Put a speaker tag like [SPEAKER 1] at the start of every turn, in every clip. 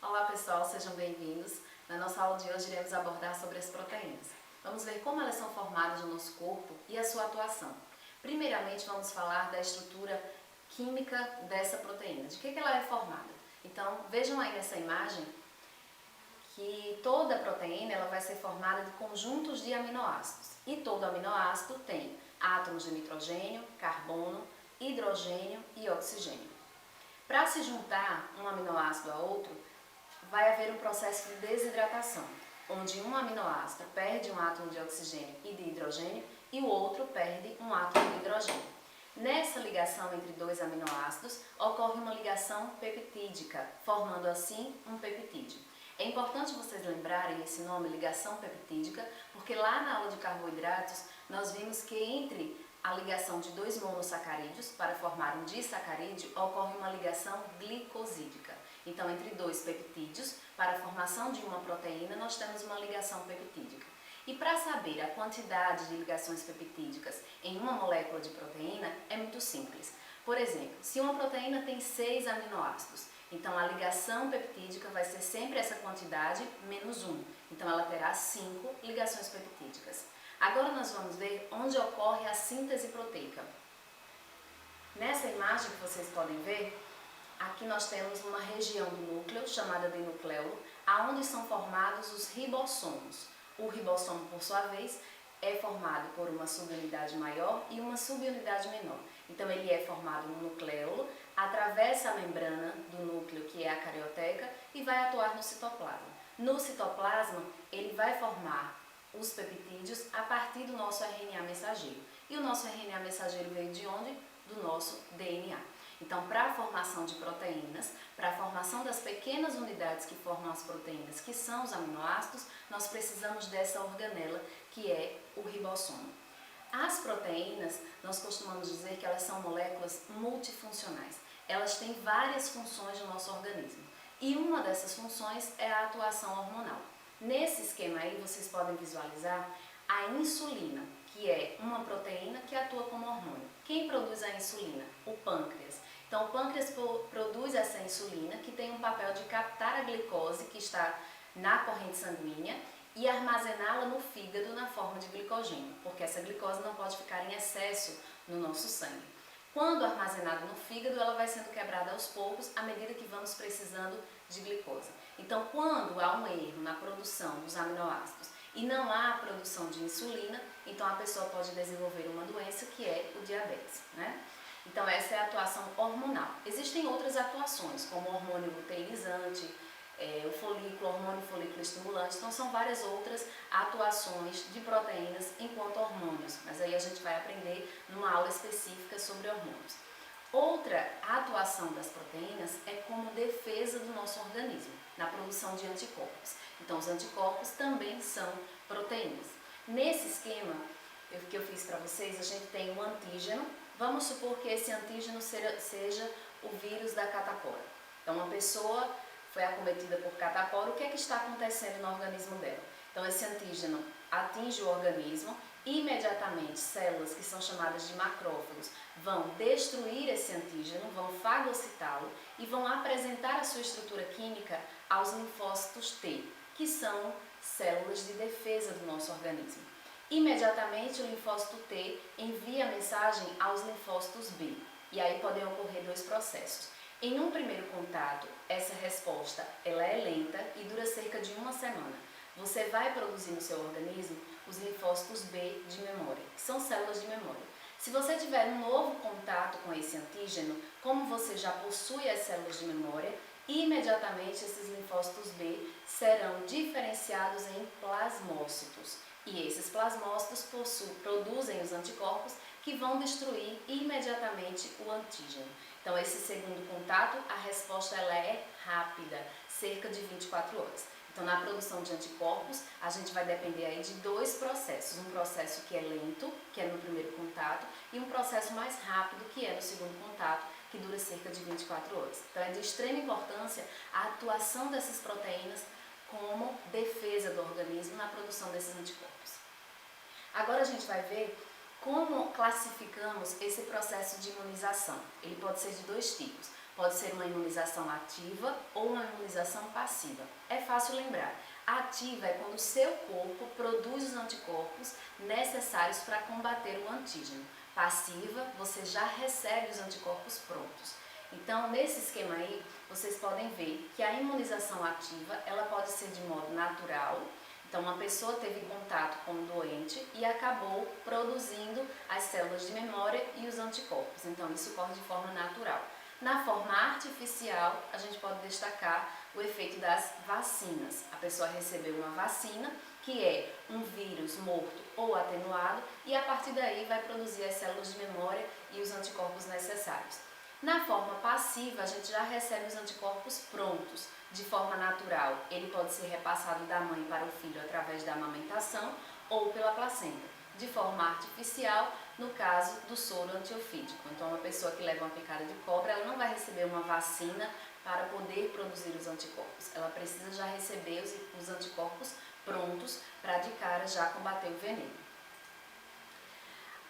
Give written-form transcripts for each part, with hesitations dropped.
[SPEAKER 1] Olá pessoal, sejam bem-vindos. Na nossa aula de hoje iremos abordar sobre as proteínas. Vamos ver como elas são formadas no nosso corpo e a sua atuação. Primeiramente vamos falar da estrutura química dessa proteína, de que ela é formada. Então vejam aí nessa imagem que toda proteína ela vai ser formada de conjuntos de aminoácidos. E todo aminoácido tem átomos de nitrogênio, carbono, hidrogênio e oxigênio. Para se juntar um aminoácido a outro, vai haver um processo de desidratação, onde um aminoácido perde um átomo de oxigênio e de hidrogênio e o outro perde um átomo de hidrogênio. Nessa ligação entre dois aminoácidos, ocorre uma ligação peptídica, formando assim um peptídeo. É importante vocês lembrarem esse nome, ligação peptídica, porque lá na aula de carboidratos nós vimos que entre a ligação de dois monossacarídeos para formar um disacarídeo ocorre uma ligação glicosídica. Então, entre dois peptídeos, para a formação de uma proteína, nós temos uma ligação peptídica. E para saber a quantidade de ligações peptídicas em uma molécula de proteína, é muito simples. Por exemplo, se uma proteína tem 6 aminoácidos, então a ligação peptídica vai ser sempre essa quantidade menos 1. Então ela terá 5 ligações peptídicas. Agora nós vamos ver onde ocorre a síntese proteica. Nessa imagem que vocês podem ver, aqui nós temos uma região do núcleo, chamada de nucleolo, aonde são formados os ribossomos. O ribossomo, por sua vez, é formado por uma subunidade maior e uma subunidade menor. Então ele é formado no nucleolo, atravessa a membrana do núcleo, que é a carioteca, e vai atuar no citoplasma. No citoplasma, ele vai formar os peptídeos a partir do nosso RNA mensageiro. E o nosso RNA mensageiro veio de onde? Do nosso DNA. Então, para a formação de proteínas, para a formação das pequenas unidades que formam as proteínas, que são os aminoácidos, nós precisamos dessa organela, que é o ribossomo. As proteínas, nós costumamos dizer que elas são moléculas multifuncionais. Elas têm várias funções no nosso organismo. E uma dessas funções é a atuação hormonal. Nesse esquema aí, vocês podem visualizar a insulina, que é uma proteína que atua como hormônio. Quem produz a insulina? O pâncreas. Então, o pâncreas produz essa insulina, que tem um papel de captar a glicose que está na corrente sanguínea e armazená-la no fígado na forma de glicogênio, porque essa glicose não pode ficar em excesso no nosso sangue. Quando armazenada no fígado, ela vai sendo quebrada aos poucos à medida que vamos precisando de glicose. Então, quando há um erro na produção dos aminoácidos e não há produção de insulina, então a pessoa pode desenvolver uma doença que é o diabetes, né? Então essa é a atuação hormonal. Existem outras atuações, como o hormônio luteinizante, o hormônio folículo estimulante, então são várias outras atuações de proteínas enquanto hormônios, mas aí a gente vai aprender numa aula específica sobre hormônios. Outra atuação das proteínas é como defesa do nosso organismo, na produção de anticorpos. Então os anticorpos também são proteínas. Nesse esquema que eu fiz para vocês, a gente tem um antígeno. Vamos supor que esse antígeno seja o vírus da catapora. Então uma pessoa foi acometida por catapora, o que é que está acontecendo no organismo dela? Então esse antígeno atinge o organismo, imediatamente células que são chamadas de macrófagos vão destruir esse antígeno, vão fagocitá-lo e vão apresentar a sua estrutura química aos linfócitos T, que são células de defesa do nosso organismo. Imediatamente o linfócito T envia a mensagem aos linfócitos B, e aí podem ocorrer dois processos. Em um primeiro contato, essa resposta ela é lenta e dura cerca de uma semana. Você vai produzir no seu organismo os linfócitos B de memória, que são células de memória. Se você tiver um novo contato com esse antígeno, como você já possui as células de memória, imediatamente esses linfócitos B serão diferenciados em plasmócitos. E esses plasmócitos produzem os anticorpos que vão destruir imediatamente o antígeno. Então, esse segundo contato, a resposta ela é rápida, cerca de 24 horas. Então, na produção de anticorpos, a gente vai depender aí de dois processos. Um processo que é lento, que é no primeiro contato, e um processo mais rápido, que é no segundo contato, que dura cerca de 24 horas. Então, é de extrema importância a atuação dessas proteínas como defesa do organismo na produção desses anticorpos. Agora a gente vai ver Como classificamos esse processo de imunização? Ele pode ser de dois tipos. Pode ser uma imunização ativa ou uma imunização passiva. É fácil lembrar. A ativa é quando o seu corpo produz os anticorpos necessários para combater o antígeno. Passiva, você já recebe os anticorpos prontos. Então, nesse esquema aí, vocês podem ver que a imunização ativa, ela pode ser de modo natural. Então, uma pessoa teve contato com o doente e acabou produzindo as células de memória e os anticorpos. Então, isso ocorre de forma natural. Na forma artificial, a gente pode destacar o efeito das vacinas. A pessoa recebeu uma vacina, que é um vírus morto ou atenuado, e a partir daí vai produzir as células de memória e os anticorpos necessários. Na forma passiva, a gente já recebe os anticorpos prontos, de forma natural. Ele pode ser repassado da mãe para o filho através da amamentação ou pela placenta. De forma artificial, no caso do soro antiofídico. Então, uma pessoa que leva uma picada de cobra, ela não vai receber uma vacina para poder produzir os anticorpos. Ela precisa já receber os anticorpos prontos para de cara já combater o veneno.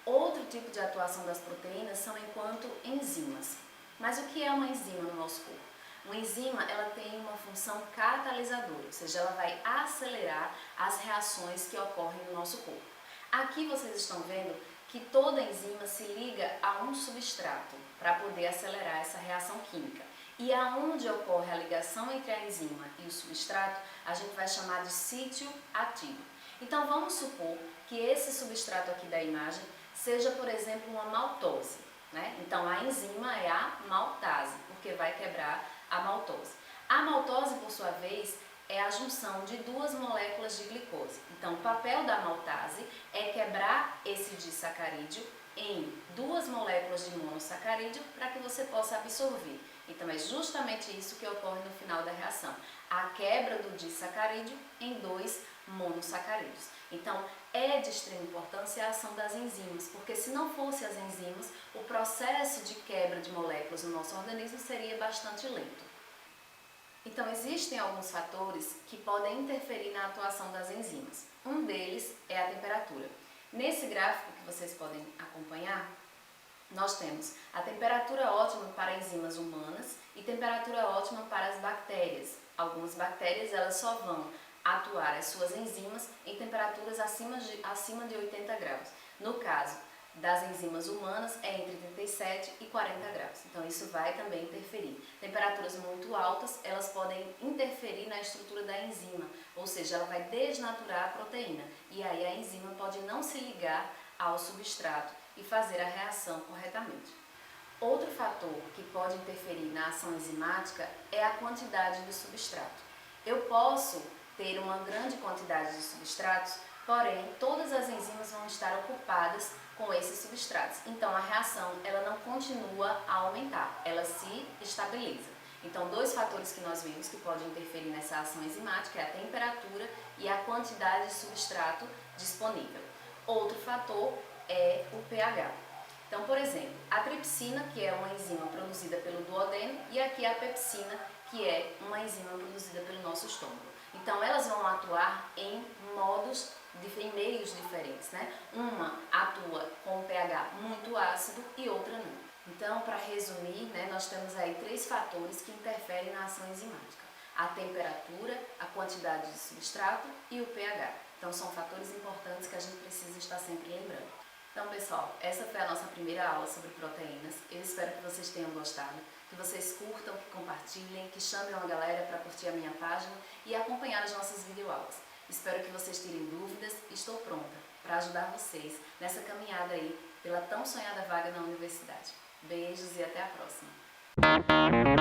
[SPEAKER 1] Outro tipo de atuação das proteínas são enquanto enzimas. Mas o que é uma enzima no nosso corpo? Uma enzima, ela tem uma função catalisadora, ou seja, ela vai acelerar as reações que ocorrem no nosso corpo. Aqui vocês estão vendo que toda enzima se liga a um substrato para poder acelerar essa reação química. E aonde ocorre a ligação entre a enzima e o substrato, a gente vai chamar de sítio ativo. Então vamos supor que esse substrato aqui da imagem seja, por exemplo, uma maltose, né? Então a enzima é a maltase, porque vai quebrar a maltose. A maltose, por sua vez, é a junção de duas moléculas de glicose. Então, o papel da maltase é quebrar esse disacarídeo em duas moléculas de monossacarídeo para que você possa absorver. Então, é justamente isso que ocorre no final da reação. A quebra do disacarídeo em dois monossacarídeos. Então, é de extrema importância a ação das enzimas, porque se não fosse as enzimas, o processo de quebra de moléculas no nosso organismo seria bastante lento. Então, existem alguns fatores que podem interferir na atuação das enzimas. Um deles é a temperatura. Nesse gráfico que vocês podem acompanhar, nós temos a temperatura ótima para enzimas humanas e temperatura ótima para as bactérias. Algumas bactérias elas só vão atuar as suas enzimas em temperaturas acima de 80 graus. No caso das enzimas humanas é entre 37 e 40 graus. Então isso vai também interferir. Temperaturas muito altas, elas podem interferir na estrutura da enzima, ou seja, ela vai desnaturar a proteína. E aí a enzima pode não se ligar ao substrato e fazer a reação corretamente. Outro fator que pode interferir na ação enzimática é a quantidade do substrato. Eu posso ter uma grande quantidade de substratos, porém todas as enzimas vão estar ocupadas com esses substratos. Então a reação ela não continua a aumentar, ela se estabiliza. Então dois fatores que nós vimos que podem interferir nessa ação enzimática é a temperatura e a quantidade de substrato disponível. Outro fator é o pH. Então, por exemplo, a tripsina, que é uma enzima produzida pelo duodeno, e aqui a pepsina, que é uma enzima produzida pelo nosso estômago. Então, elas vão atuar em meios diferentes, né? Uma atua com um pH muito ácido e outra não. Então, para resumir, né, nós temos aí três fatores que interferem na ação enzimática: a temperatura, a quantidade de substrato e o pH. Então, são fatores importantes que a gente precisa estar sempre lembrando. Então, pessoal, essa foi a nossa primeira aula sobre proteínas. Eu espero que vocês tenham gostado, que vocês curtam, que compartilhem, que chamem uma galera para curtir a minha página e acompanhar as nossas videoaulas. Espero que vocês tirem dúvidas e estou pronta para ajudar vocês nessa caminhada aí pela tão sonhada vaga na universidade. Beijos e até a próxima!